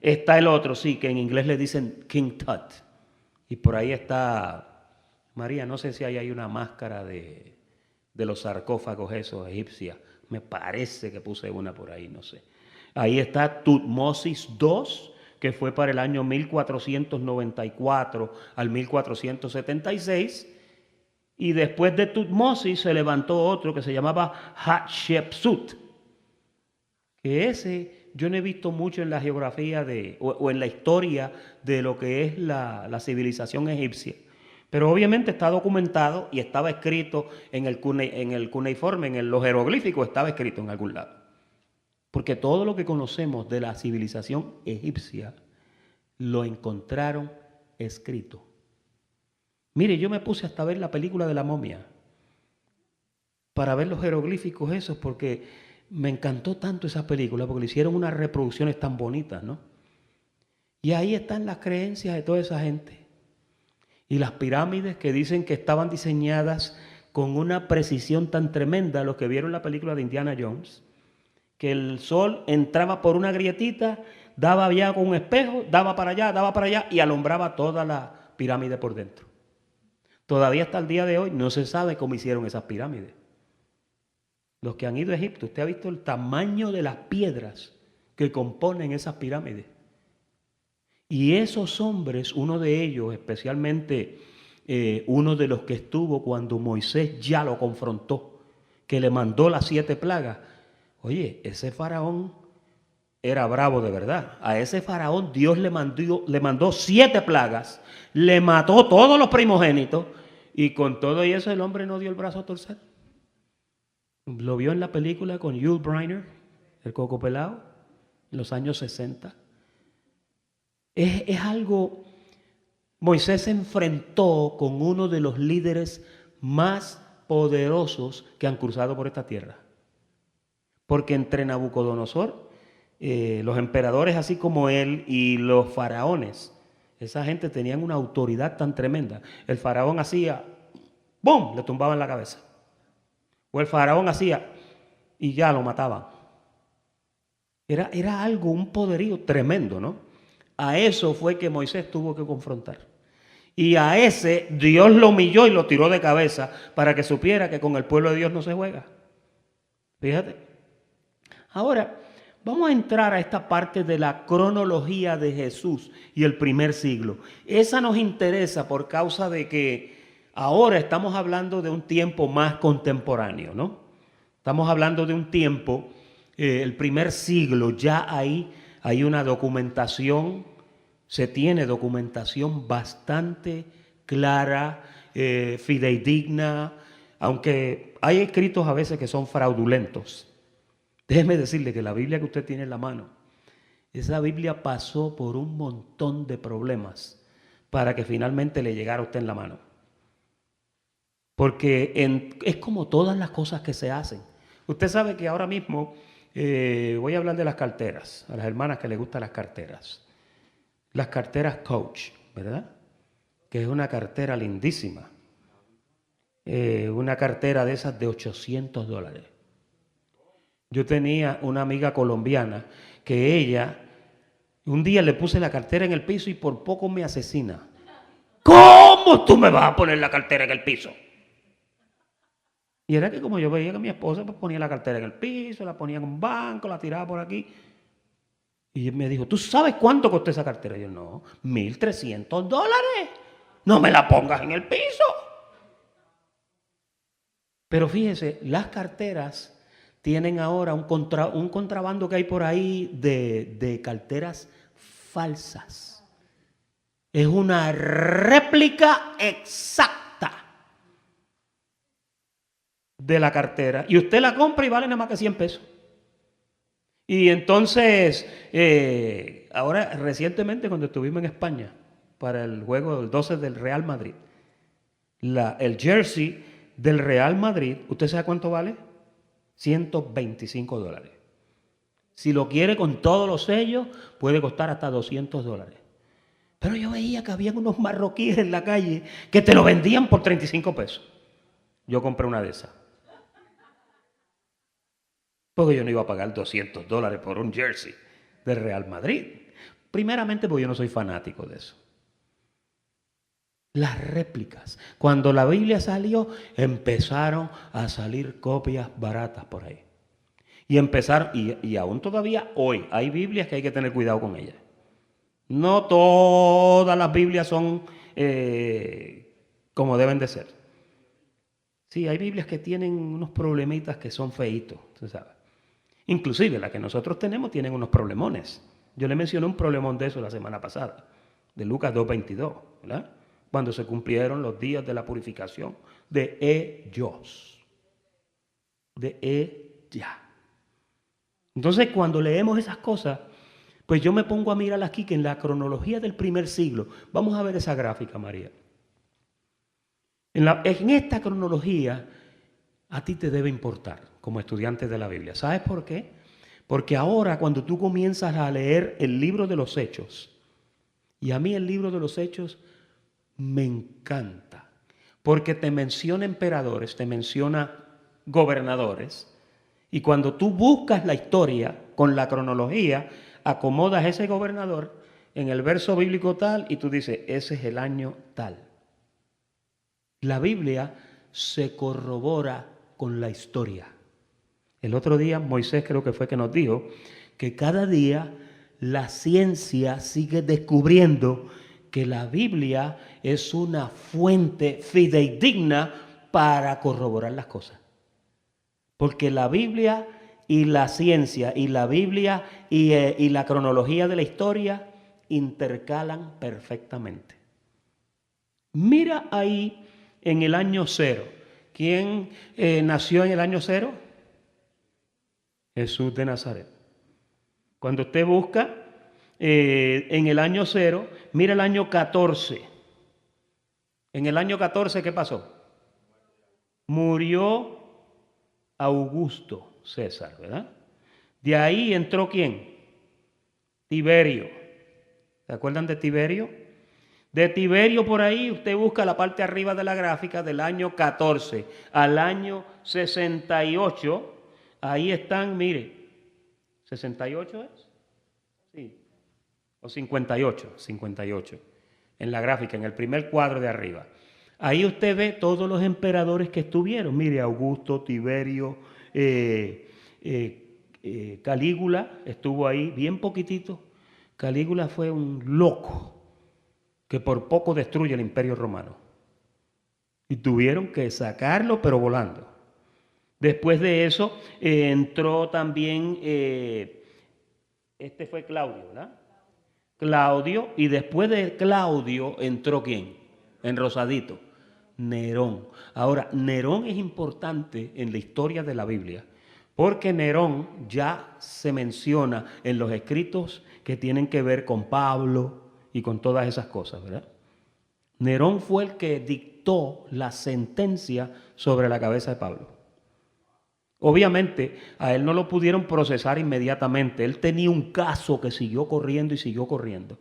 S1: Está el otro, sí, que en inglés le dicen King Tut. Y por ahí está, María, no sé si hay una máscara de los sarcófagos esos egipcios. Me parece que puse una por ahí, no sé. Ahí está Tutmosis II, que fue para el año 1494 al 1476. Y después de Tutmosis se levantó otro que se llamaba Hatshepsut. Que ese yo no he visto mucho en la geografía o en la historia de lo que es la civilización egipcia. Pero obviamente está documentado y estaba escrito en el cuneiforme, en los jeroglíficos estaba escrito en algún lado. Porque todo lo que conocemos de la civilización egipcia lo encontraron escrito. Mire, yo me puse hasta a ver la película de la momia para ver los jeroglíficos esos porque me encantó tanto esa película porque le hicieron unas reproducciones tan bonitas, ¿no? Y ahí están las creencias de toda esa gente. Y las pirámides que dicen que estaban diseñadas con una precisión tan tremenda, los que vieron la película de Indiana Jones, que el sol entraba por una grietita, daba allá con un espejo, daba para allá y alumbraba toda la pirámide por dentro. Todavía hasta el día de hoy no se sabe cómo hicieron esas pirámides. Los que han ido a Egipto, usted ha visto el tamaño de las piedras que componen esas pirámides. Y esos hombres, uno de ellos, especialmente uno de los que estuvo cuando Moisés ya lo confrontó, que le mandó las 7 plagas. Oye, ese faraón era bravo de verdad. A ese faraón Dios le mandó 7 plagas, le mató todos los primogénitos y con todo y eso el hombre no dio el brazo a torcer. Lo vio en la película con Yul Brynner, el coco pelado, en los años 60. Es algo, Moisés se enfrentó con uno de los líderes más poderosos que han cruzado por esta tierra. Porque entre Nabucodonosor, los emperadores así como él y los faraones, esa gente tenían una autoridad tan tremenda. El faraón hacía, ¡bum!, le tumbaban la cabeza. O el faraón hacía y ya lo mataban. Era algo, un poderío tremendo, ¿no? A eso fue que Moisés tuvo que confrontar. Y a ese Dios lo humilló y lo tiró de cabeza para que supiera que con el pueblo de Dios no se juega. Fíjate. Ahora, vamos a entrar a esta parte de la cronología de Jesús y el primer siglo. Esa nos interesa por causa de que ahora estamos hablando de un tiempo más contemporáneo, ¿no? Estamos hablando de un tiempo, el primer siglo, ya ahí hay una documentación, se tiene documentación bastante clara, fidedigna, aunque hay escritos a veces que son fraudulentos. Déjeme decirle que la Biblia que usted tiene en la mano, esa Biblia pasó por un montón de problemas para que finalmente le llegara a usted en la mano. Porque es como todas las cosas que se hacen. Usted sabe que ahora mismo voy a hablar de las carteras, a las hermanas que les gustan las carteras. Las carteras Coach, ¿verdad? Que es una cartera lindísima. Una cartera de esas de $800. Yo tenía una amiga colombiana que ella, un día le puse la cartera en el piso y por poco me asesina. ¿Cómo tú me vas a poner la cartera en el piso? Y era que como yo veía que mi esposa pues, ponía la cartera en el piso, la ponía en un banco, la tiraba por aquí. Y él me dijo, ¿tú sabes cuánto costó esa cartera? Y yo, no, $1,300. No me la pongas en el piso. Pero fíjese, las carteras tienen ahora un contrabando que hay por ahí de carteras falsas. Es una réplica exacta de la cartera. Y usted la compra y vale nada más que 100 pesos. Y entonces, ahora recientemente cuando estuvimos en España para el juego del 12 del Real Madrid, el jersey del Real Madrid, ¿usted sabe cuánto vale? $125. Si lo quiere con todos los sellos, puede costar hasta $200. Pero yo veía que había unos marroquíes en la calle que te lo vendían por 35 pesos. Yo compré una de esas. Porque yo no iba a pagar $200 por un jersey del Real Madrid. Primeramente porque yo no soy fanático de eso. Las réplicas. Cuando la Biblia salió, empezaron a salir copias baratas por ahí. Y empezaron, y aún todavía hoy, hay Biblias que hay que tener cuidado con ellas. No todas las Biblias son como deben de ser. Sí, hay Biblias que tienen unos problemitas que son feitos, tú sabes. Inclusive las que nosotros tenemos tienen unos problemones. Yo le mencioné un problemón de eso la semana pasada, de Lucas 2:22, ¿verdad? Cuando se cumplieron los días de la purificación de ellos. De ella. Entonces, cuando leemos esas cosas, pues yo me pongo a mirar aquí que en la cronología del primer siglo, vamos a ver esa gráfica, María. En esta cronología, a ti te debe importar como estudiante de la Biblia. ¿Sabes por qué? Porque ahora cuando tú comienzas a leer el libro de los Hechos, y a mí el libro de los Hechos me encanta, porque te menciona emperadores, te menciona gobernadores, y cuando tú buscas la historia con la cronología, acomodas ese gobernador en el verso bíblico tal, y tú dices, ese es el año tal. La Biblia se corrobora con la historia. El otro día Moisés creo que fue que nos dijo que cada día la ciencia sigue descubriendo que la Biblia es una fuente fidedigna para corroborar las cosas. Porque la Biblia y la ciencia y la Biblia y la cronología de la historia intercalan perfectamente. Mira ahí en el año 0. ¿Quién nació en el año 0? Jesús de Nazaret. Cuando usted busca en el año 0, mira el año 14. En el año 14, ¿qué pasó? Murió Augusto César, ¿verdad? De ahí entró ¿quién? Tiberio. ¿Se acuerdan de Tiberio? De Tiberio por ahí usted busca la parte arriba de la gráfica del año 14 al año 68. Ahí están, mire, ¿68 es? Sí. O 58, 58. En la gráfica, en el primer cuadro de arriba. Ahí usted ve todos los emperadores que estuvieron. Mire, Augusto, Tiberio, Calígula estuvo ahí bien poquitito. Calígula fue un loco que por poco destruye el Imperio Romano. Y tuvieron que sacarlo, pero volando. Después de eso entró también, este fue Claudio, ¿verdad? Claudio, y después de Claudio entró ¿quién? En rosadito, Nerón. Ahora, Nerón es importante en la historia de la Biblia, porque Nerón ya se menciona en los escritos que tienen que ver con Pablo y con todas esas cosas, ¿verdad? Nerón fue el que dictó la sentencia sobre la cabeza de Pablo. Obviamente, a él no lo pudieron procesar inmediatamente. Él tenía un caso que siguió corriendo y siguió corriendo.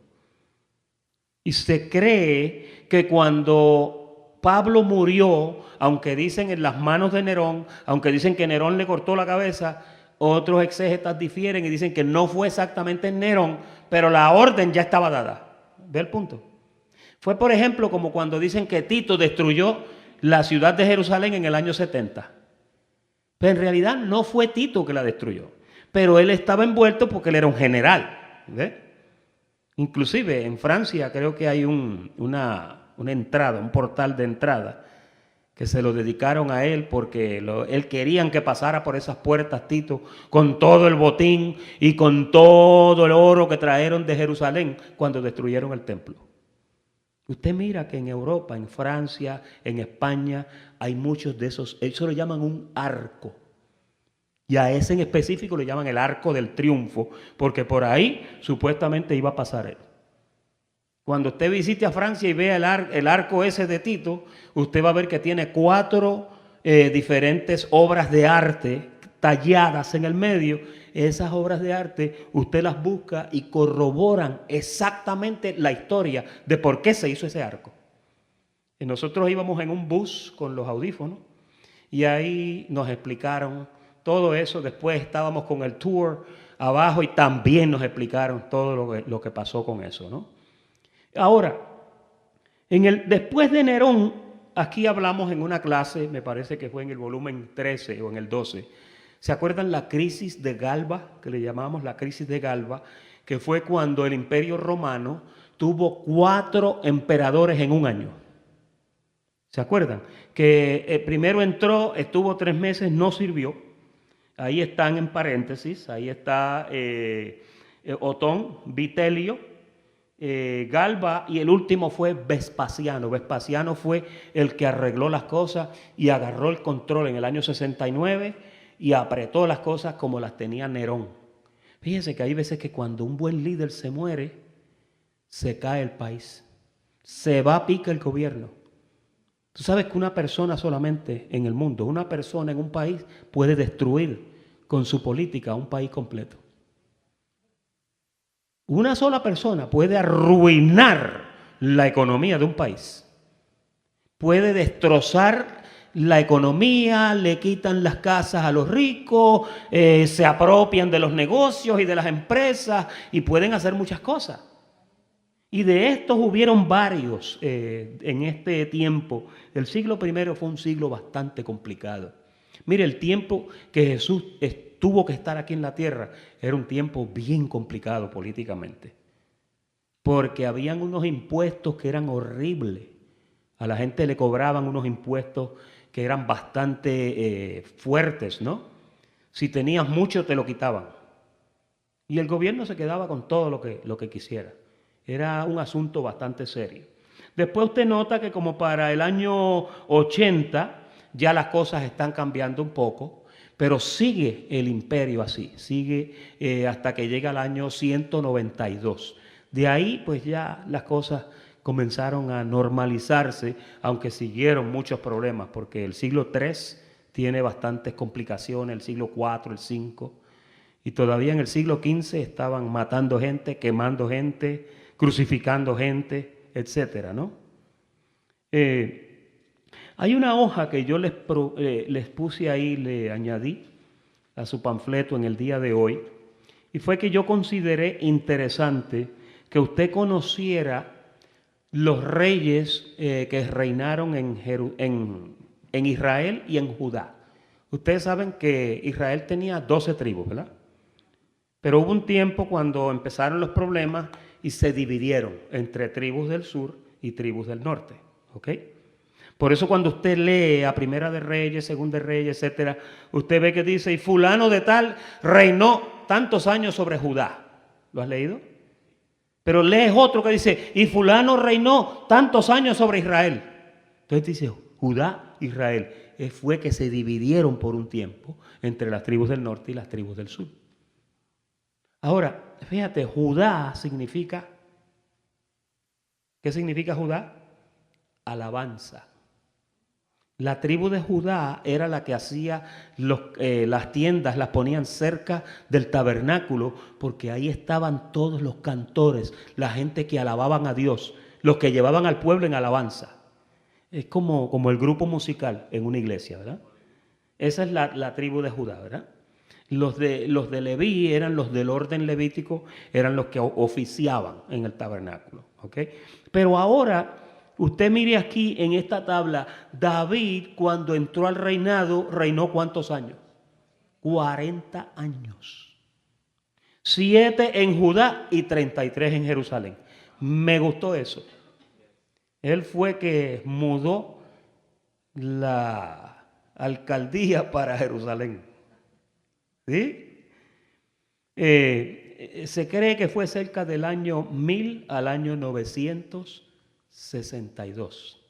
S1: Y se cree que cuando Pablo murió, aunque dicen en las manos de Nerón, aunque dicen que Nerón le cortó la cabeza, otros exégetas difieren y dicen que no fue exactamente en Nerón, pero la orden ya estaba dada. ¿Ve el punto? Fue, por ejemplo, como cuando dicen que Tito destruyó la ciudad de Jerusalén en el año 70. Pero en realidad no fue Tito que la destruyó, pero él estaba envuelto porque él era un general. ¿Ve? Inclusive en Francia creo que hay una entrada, un portal de entrada, que se lo dedicaron a él porque él querían que pasara por esas puertas Tito con todo el botín y con todo el oro que trajeron de Jerusalén cuando destruyeron el templo. Usted mira que en Europa, en Francia, en España, hay muchos de esos, eso lo llaman un arco. Y a ese en específico le llaman el arco del triunfo, porque por ahí supuestamente iba a pasar él. Cuando usted visite a Francia y vea el arco ese de Tito, usted va a ver que tiene 4 diferentes obras de arte talladas en el medio. Esas obras de arte usted las busca y corroboran exactamente la historia de por qué se hizo ese arco. Y nosotros íbamos en un bus con los audífonos y ahí nos explicaron todo eso. Después estábamos con el tour abajo y también nos explicaron todo lo que pasó con eso, ¿no? Ahora, después de Nerón, aquí hablamos en una clase, me parece que fue en el volumen 13 o en el 12. ¿Se acuerdan la crisis de Galba, que le llamamos la crisis de Galba, que fue cuando el Imperio Romano tuvo 4 emperadores en un año? ¿Se acuerdan? Que primero entró, estuvo 3 meses, no sirvió. Ahí están en paréntesis, ahí está Otón, Vitelio, Galba, y el último fue Vespasiano. Vespasiano fue el que arregló las cosas y agarró el control en el año 69 y apretó las cosas como las tenía Nerón. Fíjense que hay veces que cuando un buen líder se muere, se cae el país, se va a pique el gobierno. Tú sabes que una persona solamente en el mundo, una persona en un país puede destruir con su política a un país completo. Una sola persona puede arruinar la economía de un país. Puede destrozar la economía, le quitan las casas a los ricos, se apropian de los negocios y de las empresas y pueden hacer muchas cosas. Y de estos hubieron varios en este tiempo. El siglo I fue un siglo bastante complicado. Mire, el tiempo que Jesús tuvo que estar aquí en la tierra era un tiempo bien complicado políticamente. Porque habían unos impuestos que eran horribles. A la gente le cobraban unos impuestos que eran bastante fuertes, ¿no? Si tenías mucho, te lo quitaban. Y el gobierno se quedaba con todo lo que quisiera. Era un asunto bastante serio. Después usted nota que como para el año 80 ya las cosas están cambiando un poco, pero sigue el imperio así, sigue hasta que llega el año 192. De ahí pues ya las cosas comenzaron a normalizarse, aunque siguieron muchos problemas, porque el siglo III tiene bastantes complicaciones, el siglo IV, el V, y todavía en el siglo XV estaban matando gente, quemando gente, crucificando gente, etcétera, ¿no? Hay una hoja que yo les puse ahí, le añadí a su panfleto en el día de hoy, y fue que yo consideré interesante que usted conociera los reyes que reinaron en Israel y en Judá. Ustedes saben que Israel tenía 12 tribus, ¿verdad? Pero hubo un tiempo cuando empezaron los problemas y se dividieron entre tribus del sur y tribus del norte, ¿ok? Por eso cuando usted lee a Primera de Reyes, Segunda de Reyes, etcétera, usted ve que dice, y fulano de tal reinó tantos años sobre Judá. ¿Lo has leído? Pero lees otro que dice, y fulano reinó tantos años sobre Israel. Entonces dice, Judá, Israel. Fue que se dividieron por un tiempo entre las tribus del norte y las tribus del sur. Ahora, fíjate, Judá significa, ¿qué significa Judá? Alabanza. La tribu de Judá era la que hacía las tiendas, las ponían cerca del tabernáculo, porque ahí estaban todos los cantores, la gente que alababan a Dios, los que llevaban al pueblo en alabanza. Es como el grupo musical en una iglesia, ¿verdad? Esa es la tribu de Judá, ¿verdad? Los de Leví eran los del orden levítico, eran los que oficiaban en el tabernáculo, ¿ok? Pero ahora, usted mire aquí en esta tabla, David cuando entró al reinado, reinó ¿cuántos años? 40 años. 7 en Judá y 33 en Jerusalén. Me gustó eso. Él fue que mudó la alcaldía para Jerusalén. ¿Sí? Se cree que fue cerca del año 1000 al año 962.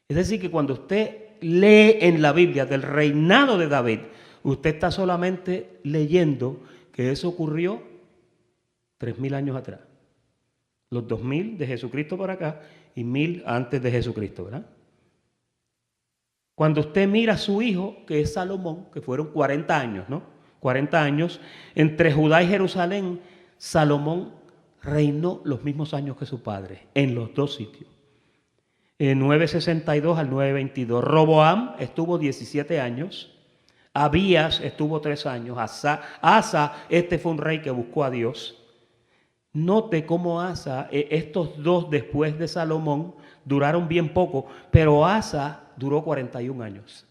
S1: Es decir, que cuando usted lee en la Biblia del reinado de David, usted está solamente leyendo que eso ocurrió 3000 años atrás. Los 2000 de Jesucristo para acá y 1000 antes de Jesucristo, ¿verdad? Cuando usted mira a su hijo, que es Salomón, que fueron 40 años, ¿no? 40 años, entre Judá y Jerusalén, Salomón reinó los mismos años que su padre, en los dos sitios. En 962 al 922. Roboam estuvo 17 años. Abías estuvo 3 años. Asa, este fue un rey que buscó a Dios. Note cómo Asa, estos dos después de Salomón, duraron bien poco, pero Asa duró 41 años.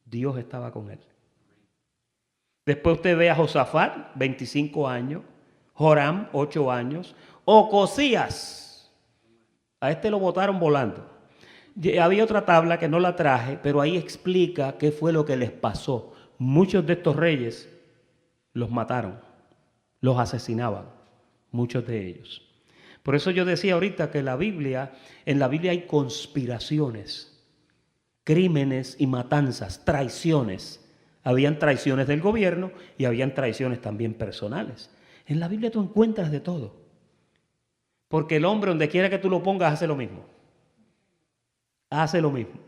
S1: Dios estaba con él. Después usted ve a Josafat, 25 años. Joram, 8 años. Ocosías, a este lo botaron volando. Había otra tabla que no la traje, pero ahí explica qué fue lo que les pasó. Muchos de estos reyes los mataron, los asesinaban, muchos de ellos. Por eso yo decía ahorita que en la Biblia hay conspiraciones, crímenes y matanzas, traiciones. Habían traiciones del gobierno y habían traiciones también personales. En la Biblia tú encuentras de todo. Porque el hombre, donde quiera que tú lo pongas, hace lo mismo. Hace lo mismo.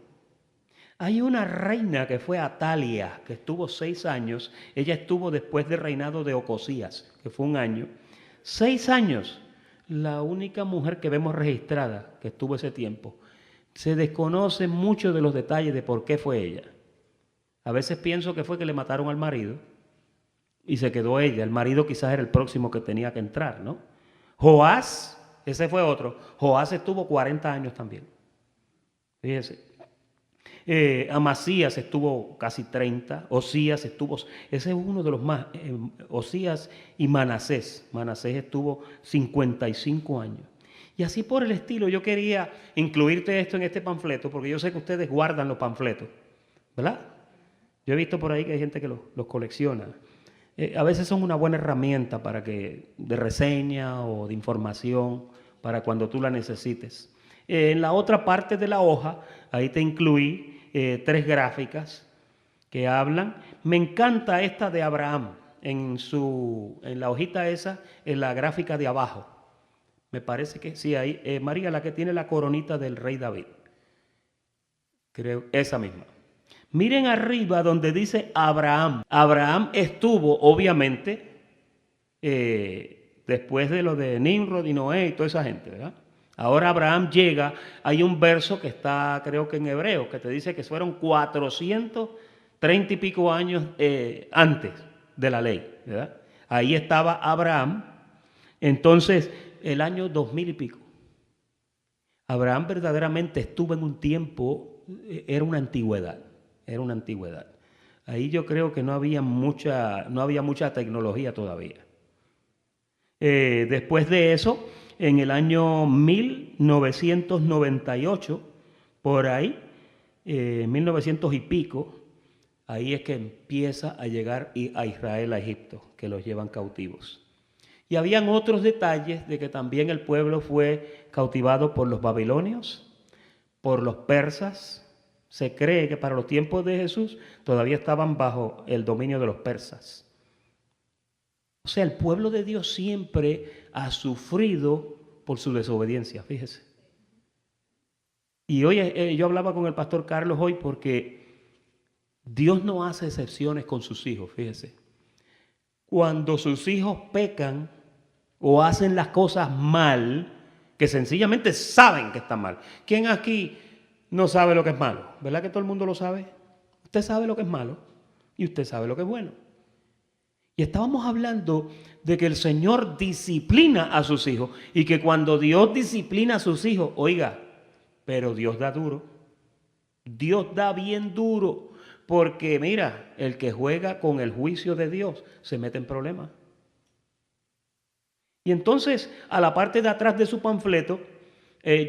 S1: Hay una reina que fue Atalia, que estuvo 6 años. Ella estuvo después del reinado de Ocosías, que fue 1 año. 6 años. La única mujer que vemos registrada que estuvo ese tiempo. Se desconocen muchos de los detalles de por qué fue ella. A veces pienso que fue que le mataron al marido y se quedó ella. El marido quizás era el próximo que tenía que entrar, ¿no? Joás ese fue otro. Joás estuvo 40 años también. Fíjese. Amasías estuvo casi 30, Osías estuvo, ese es uno de los más, Osías y Manasés. Manasés estuvo 55 años. Y así por el estilo, yo quería incluirte esto en este panfleto, porque yo sé que ustedes guardan los panfletos, ¿verdad? Yo he visto por ahí que hay gente que los colecciona. A veces son una buena herramienta para que, de reseña o de información, para cuando tú la necesites. En la otra parte de la hoja, ahí te incluí 3 gráficas que hablan. Me encanta esta de Abraham, en la hojita esa, en la gráfica de abajo. Me parece que sí, ahí, María, la que tiene la coronita del rey David. Creo, esa misma. Miren arriba donde dice Abraham. Abraham estuvo, obviamente, después de lo de Nimrod y Noé y toda esa gente, ¿verdad? Ahora Abraham llega, hay un verso que está, creo que en hebreo, que te dice que fueron 430 y pico años antes de la ley, ¿verdad? Ahí estaba Abraham, entonces el año 2000 y pico. Abraham verdaderamente estuvo en un tiempo, era una antigüedad. Ahí yo creo que no había mucha tecnología todavía. Después de eso, en el año 1998, por ahí, 1900 y pico, ahí es que empieza a llegar a Israel, a Egipto, que los llevan cautivos. Y habían otros detalles de que también el pueblo fue cautivado por los babilonios, por los persas. Se cree que para los tiempos de Jesús todavía estaban bajo el dominio de los persas. O sea, el pueblo de Dios siempre ha sufrido por su desobediencia, fíjese. Y hoy yo hablaba con el pastor Carlos hoy porque Dios no hace excepciones con sus hijos, fíjese. Cuando sus hijos pecan o hacen las cosas mal, que sencillamente saben que está mal. ¿Quién aquí no sabe lo que es malo? ¿Verdad que todo el mundo lo sabe? Usted sabe lo que es malo y usted sabe lo que es bueno. Y estábamos hablando de que el Señor disciplina a sus hijos y que cuando Dios disciplina a sus hijos, oiga, pero Dios da duro. Dios da bien duro. Porque mira, el que juega con el juicio de Dios se mete en problemas. Y entonces, a la parte de atrás de su panfleto,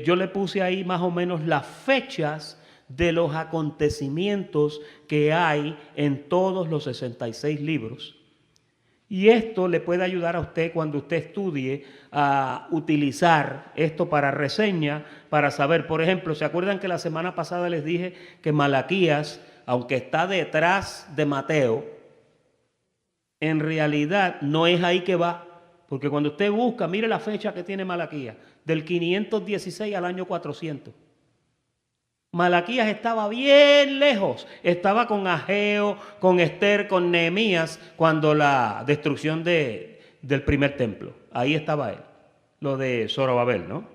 S1: yo le puse ahí más o menos las fechas de los acontecimientos que hay en todos los 66 libros. Y esto le puede ayudar a usted cuando usted estudie a utilizar esto para reseña, para saber. Por ejemplo, ¿se acuerdan que la semana pasada les dije que Malaquías, aunque está detrás de Mateo, en realidad no es ahí que va? Porque cuando usted busca, mire la fecha que tiene Malaquías, del 516 al año 400. Malaquías estaba bien lejos, estaba con Ageo, con Esther, con Nehemías, cuando la destrucción del primer templo. Ahí estaba él, lo de Zorobabel, ¿no?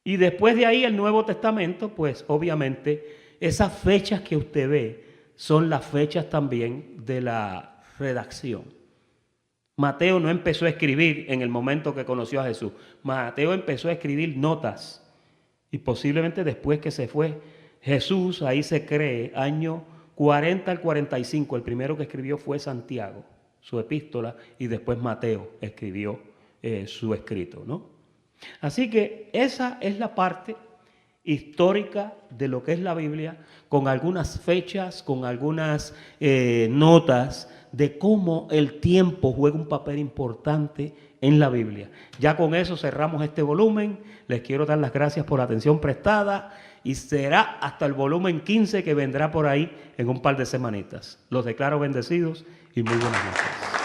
S1: Y después de ahí el Nuevo Testamento, pues obviamente esas fechas que usted ve son las fechas también de la redacción. Mateo no empezó a escribir en el momento que conoció a Jesús. Mateo empezó a escribir notas. Y posiblemente después que se fue Jesús, ahí se cree, año 40 al 45. El primero que escribió fue Santiago, su epístola, y después Mateo escribió su escrito, ¿no? Así que esa es la parte histórica de lo que es la Biblia, con algunas fechas, con algunas notas de cómo el tiempo juega un papel importante en la Biblia. Ya con eso cerramos este volumen. Les quiero dar las gracias por la atención prestada y será hasta el volumen 15 que vendrá por ahí en un par de semanitas. Los declaro bendecidos y muy buenas noches.